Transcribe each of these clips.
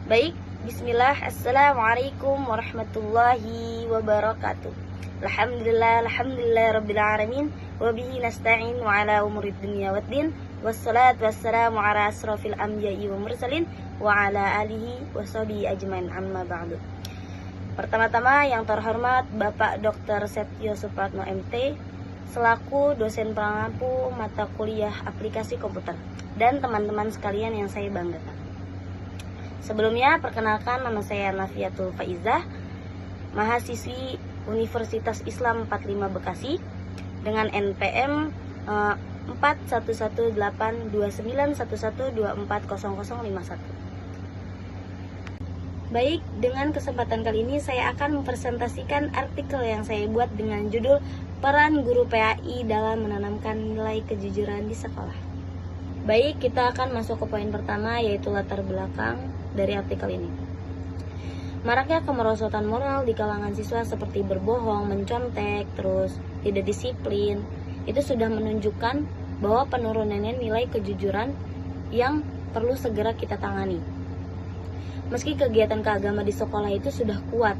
Baik, bismillah, assalamualaikum warahmatullahi wabarakatuh. Alhamdulillah rabbil alamin, wabihi nasta'in wa ala umurid dunia waddin, wassalatu wassalamu ala asrafil anbiya'i wa mursalin, wa ala alihi wa sahbihi ajmain, amma ba'du. Pertama-tama yang terhormat Bapak Dr. Setio Supratno MT selaku dosen pengampu mata kuliah aplikasi komputer dan teman-teman sekalian yang saya banggakan. Sebelumnya, perkenalkan, nama saya Nafiatul Faizah, mahasiswi Universitas Islam 45 Bekasi dengan NPM 41182911240051. Baik, dengan kesempatan kali ini saya akan mempresentasikan artikel yang saya buat dengan judul Peran Guru PAI dalam Menanamkan Nilai Kejujuran di Sekolah. Baik, kita akan masuk ke poin pertama, yaitu latar belakang dari artikel ini. Maraknya kemerosotan moral di kalangan siswa seperti berbohong, mencontek, terus tidak disiplin, itu sudah menunjukkan bahwa penurunannya nilai kejujuran yang perlu segera kita tangani. Meski kegiatan keagama di sekolah itu sudah kuat,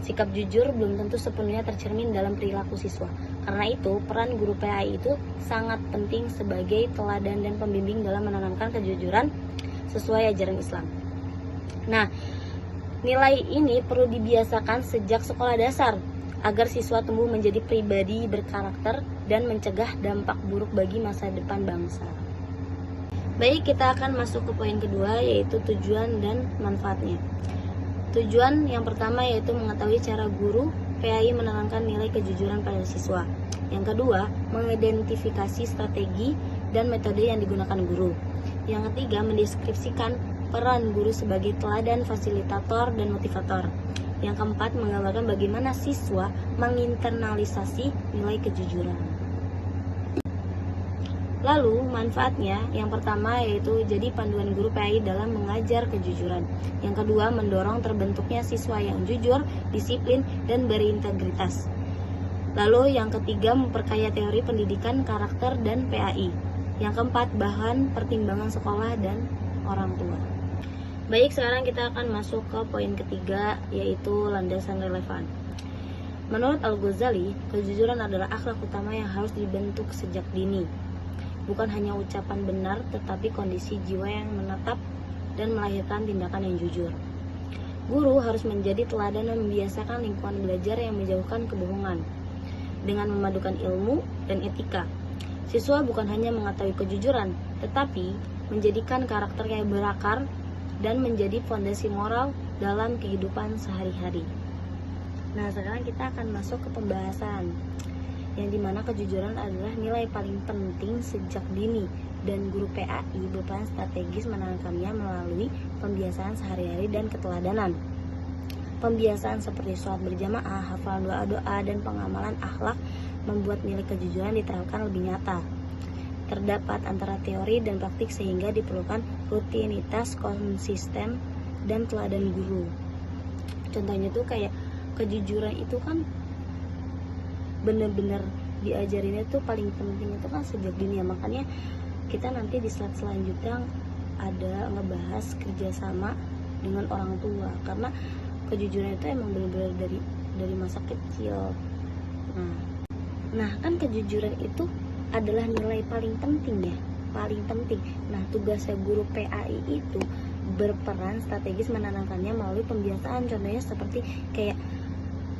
sikap jujur belum tentu sepenuhnya tercermin dalam perilaku siswa. Karena itu, peran guru PAI itu sangat penting sebagai teladan dan pembimbing dalam menanamkan kejujuran sesuai ajaran Islam. Nah, nilai ini perlu dibiasakan sejak sekolah dasar agar siswa tumbuh menjadi pribadi berkarakter dan mencegah dampak buruk bagi masa depan bangsa. Baik, kita akan masuk ke poin kedua, yaitu tujuan dan manfaatnya. Tujuan yang pertama yaitu mengetahui cara guru PAI menanamkan nilai kejujuran pada siswa. Yang kedua, mengidentifikasi strategi dan metode yang digunakan guru. Yang ketiga, mendeskripsikan peran guru sebagai teladan, fasilitator, dan motivator. Yang keempat, menggambarkan bagaimana siswa menginternalisasi nilai kejujuran. Lalu, manfaatnya yang pertama yaitu jadi panduan guru PAI dalam mengajar kejujuran. Yang kedua, mendorong terbentuknya siswa yang jujur, disiplin, dan berintegritas. Lalu, yang ketiga, memperkaya teori pendidikan, karakter, dan PAI. Yang keempat, bahan pertimbangan sekolah dan orang tua. Baik, sekarang kita akan masuk ke poin ketiga, yaitu landasan relevan. Menurut Al-Ghazali, kejujuran adalah akhlak utama yang harus dibentuk sejak dini. Bukan hanya ucapan benar, tetapi kondisi jiwa yang menetap dan melahirkan tindakan yang jujur. Guru harus menjadi teladan dan membiasakan lingkungan belajar yang menjauhkan kebohongan dengan memadukan ilmu dan etika. Siswa bukan hanya mengetahui kejujuran, tetapi menjadikan karakter yang berakar dan menjadi fondasi moral dalam kehidupan sehari-hari. Nah, sekarang kita akan masuk ke pembahasan yang dimana kejujuran adalah nilai paling penting sejak dini dan guru PAI berperan strategis menanamkannya melalui pembiasaan sehari-hari dan keteladanan. Pembiasaan seperti sholat berjamaah, hafalan doa-doa, dan pengamalan akhlak membuat nilai kejujuran diterapkan lebih nyata. Terdapat antara teori dan praktik sehingga diperlukan rutinitas, konsisten, dan teladan guru. Contohnya tuh kayak kejujuran itu kan bener-bener diajarinnya tuh paling penting itu kan sejak dini ya. Makanya kita nanti di slide selanjutnya ada ngebahas kerjasama dengan orang tua, karena kejujuran itu emang bener-bener dari masa kecil. Nah kan kejujuran itu adalah nilai paling penting ya, paling penting. Nah, tugasnya guru PAI itu berperan strategis menanamkannya melalui pembiasaan. Contohnya seperti kayak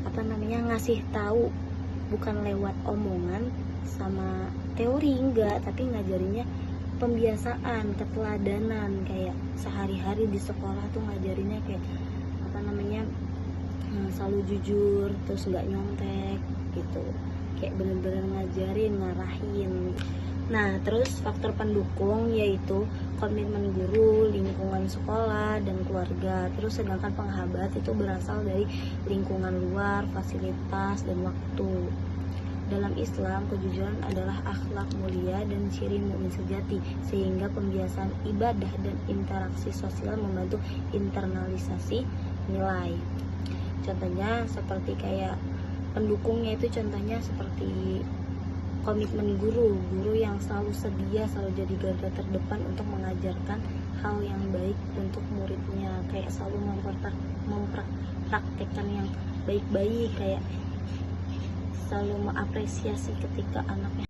ngasih tahu, bukan lewat omongan sama teori, enggak, tapi ngajarinnya pembiasaan, keteladanan, kayak sehari-hari di sekolah tuh ngajarinnya kayak selalu jujur, terus nggak nyontek gitu, kayak bener-bener ngajarin, ngarahin. Nah, terus faktor pendukung yaitu komitmen guru, lingkungan sekolah, dan keluarga. Terus sedangkan penghambat itu berasal dari lingkungan luar, fasilitas, dan waktu. Dalam Islam, kejujuran adalah akhlak mulia dan ciri mukmin sejati, sehingga pembiasaan ibadah dan interaksi sosial membantu internalisasi nilai. Contohnya seperti kayak pendukungnya itu, contohnya seperti komitmen guru yang selalu sedia, selalu jadi garda terdepan untuk mengajarkan hal yang baik untuk muridnya. Kayak selalu mempraktekkan yang baik-baik, kayak selalu mengapresiasi ketika anaknya.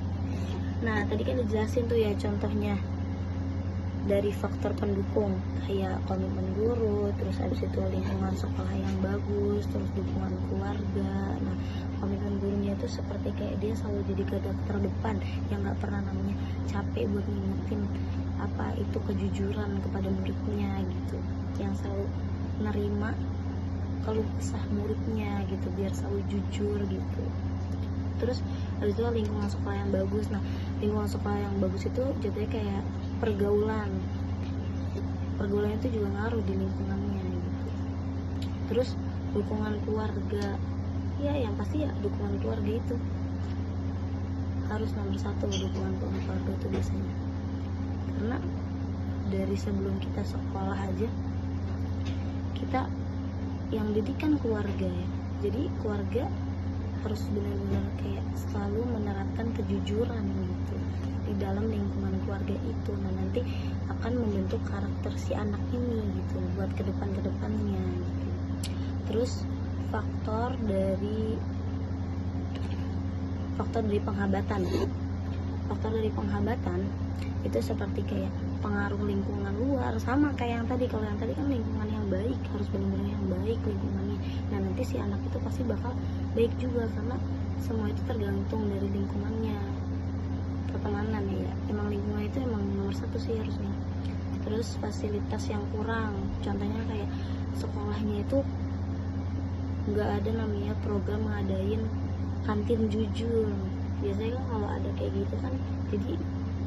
Nah, tadi kan dijelasin tuh ya contohnya dari faktor pendukung kayak komitmen guru, terus habis itu lingkungan sekolah yang bagus, terus dukungan keluarga. Nah, komitmen gurunya itu seperti kayak dia selalu jadi garda terdepan yang nggak pernah namanya capek buat ngingetin apa itu kejujuran kepada muridnya gitu, yang selalu menerima keluh kesah muridnya gitu biar selalu jujur gitu. Terus habis itu lingkungan sekolah yang bagus. Nah, lingkungan sekolah yang bagus itu jadinya kayak pergaulan itu juga ngaruh di lingkungannya gitu. Terus dukungan keluarga, ya yang pasti ya dukungan keluarga itu harus nomor satu, dukungan keluarga itu biasanya, karena dari sebelum kita sekolah aja kita yang didikan keluarga ya. Jadi keluarga harus benar-benar kayak selalu menerapkan kejujuran gitu di dalam lingkungan keluarga itu. Nah, nanti akan membentuk karakter si anak ini gitu buat kedepannya gitu. Terus faktor dari penghabatan itu seperti kayak pengaruh lingkungan luar, sama kayak yang tadi. Kalau yang tadi kan lingkungan yang baik, harus benar-benar yang baik lingkungannya. Nah, nanti si anak itu pasti bakal baik juga, karena semua itu tergantung dari lingkungannya. Pertemanan ya, emang lingkungan itu emang nomor satu sih harusnya. Terus fasilitas yang kurang, contohnya kayak sekolahnya itu nggak ada namanya program ngadain kantin jujur. Biasanya kan kalau ada kayak gitu kan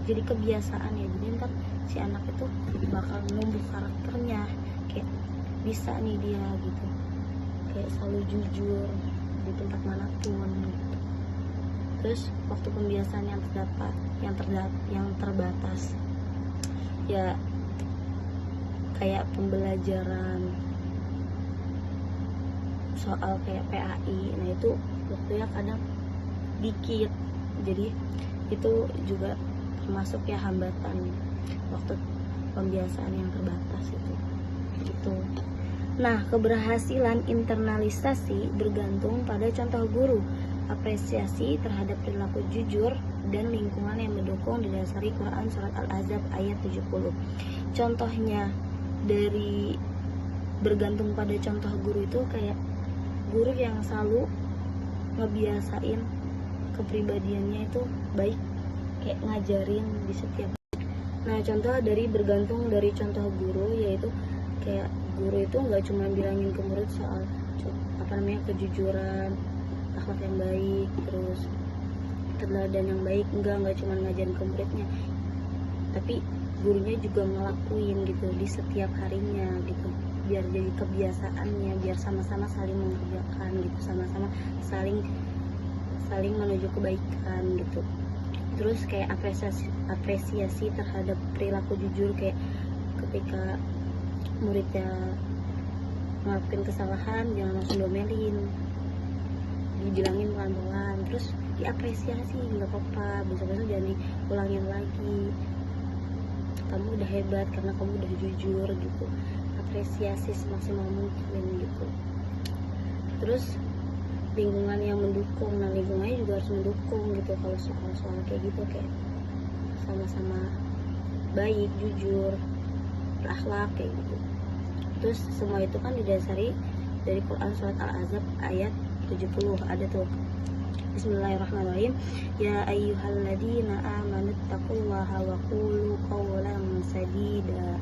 jadi kebiasaan ya, jadi ntar si anak itu bakal numbuh karakternya, kayak bisa nih dia gitu, kayak selalu jujur di tempat manapun gitu. Terus waktu pembiasaan yang terbatas ya, kayak pembelajaran soal kayak PAI, nah itu waktunya kadang dikit, jadi itu juga termasuk ya hambatan waktu pembiasaan yang terbatas itu gitu. Nah, keberhasilan internalisasi bergantung pada contoh guru, apresiasi terhadap perilaku jujur, dan lingkungan yang mendukung didasari Quran Surat Al-Ahzab ayat 70. Contohnya dari bergantung pada contoh guru itu kayak guru yang selalu ngebiasain kepribadiannya itu baik, kayak ngajarin di setiap. Nah, contoh dari bergantung dari contoh guru yaitu kayak guru itu nggak cuma bilangin ke murid soal kejujuran, akhlak yang baik, terus teladan yang baik, nggak cuma ngajarin ke muridnya, tapi gurunya juga ngelakuin gitu di setiap harinya gitu, biar jadi kebiasaannya, biar sama-sama saling mengerjakan gitu, sama-sama saling menuju kebaikan gitu. Terus kayak apresiasi terhadap perilaku jujur, kayak ketika muridnya ngelakuin kesalahan jangan langsung domelin, dibilangin pelan-pelan, terus diapresiasi, nggak apa-apa, besok-besok jangan diulangin lagi, kamu udah hebat karena kamu udah jujur gitu, apresiasi semaksimal mungkin gitu. Terus lingkungan yang mendukung, nah lingkungannya juga harus mendukung gitu kalau soal kayak gitu, kayak sama-sama baik, jujur, berakhlak kayak gitu. Terus semua itu kan didasari dari Quran Surat Al-Ahzab ayat 70, ada tuh Bismillahirrahmanirrahim, ya ayyuhalladzina amanu taqullaha wa qulu qawlan sadida,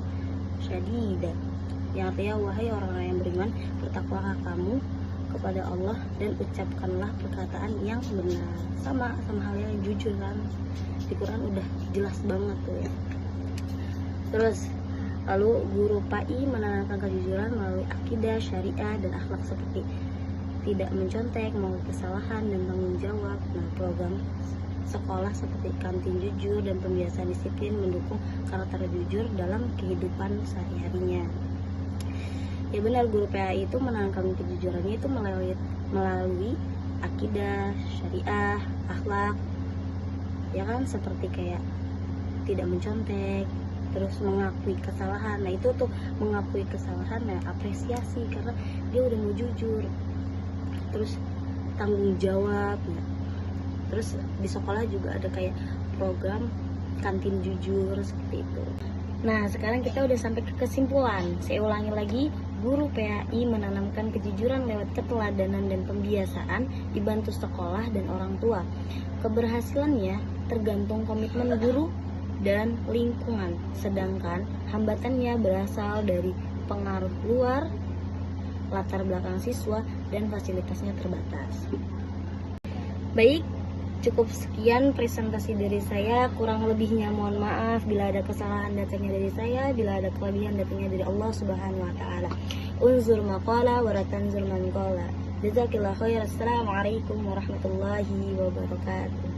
yang artinya wahai orang-orang yang beriman, bertakwalah kamu kepada Allah dan ucapkanlah perkataan yang benar. Sama halnya jujur kan, di Quran udah jelas banget tuh ya. Terus lalu guru PAI menanamkan kejujuran melalui akidah, syariah, dan akhlak seperti tidak mencontek, mengakui kesalahan, dan tanggung jawab. Nah, program sekolah seperti kantin jujur dan pembiasaan disiplin mendukung karakter jujur dalam kehidupan sehari-harinya. Ya benar, guru PAI itu menanamkan kejujurannya itu melalui akidah, syariah, akhlak, ya kan, seperti kayak tidak mencontek, terus mengakui kesalahan. Nah itu tuh mengakui kesalahan, nah apresiasi karena dia udah mau jujur. Terus tanggung jawab. Nah, terus di sekolah juga ada kayak program kantin jujur seperti itu. Nah sekarang kita udah sampai ke kesimpulan. Saya ulangi lagi, guru PAI menanamkan kejujuran lewat keteladanan dan pembiasaan dibantu sekolah dan orang tua. Keberhasilannya tergantung komitmen guru dan lingkungan, sedangkan hambatannya berasal dari pengaruh luar, latar belakang siswa, dan fasilitasnya terbatas. Baik, cukup sekian presentasi dari saya. Kurang lebihnya mohon maaf bila ada kesalahan datanya dari saya, bila ada kelebihan datanya dari Allah Subhanahu wa taala. Unzur maqala wa ratanzur man qala. Jazakillahu khair. Assalamualaikum warahmatullahi wabarakatuh.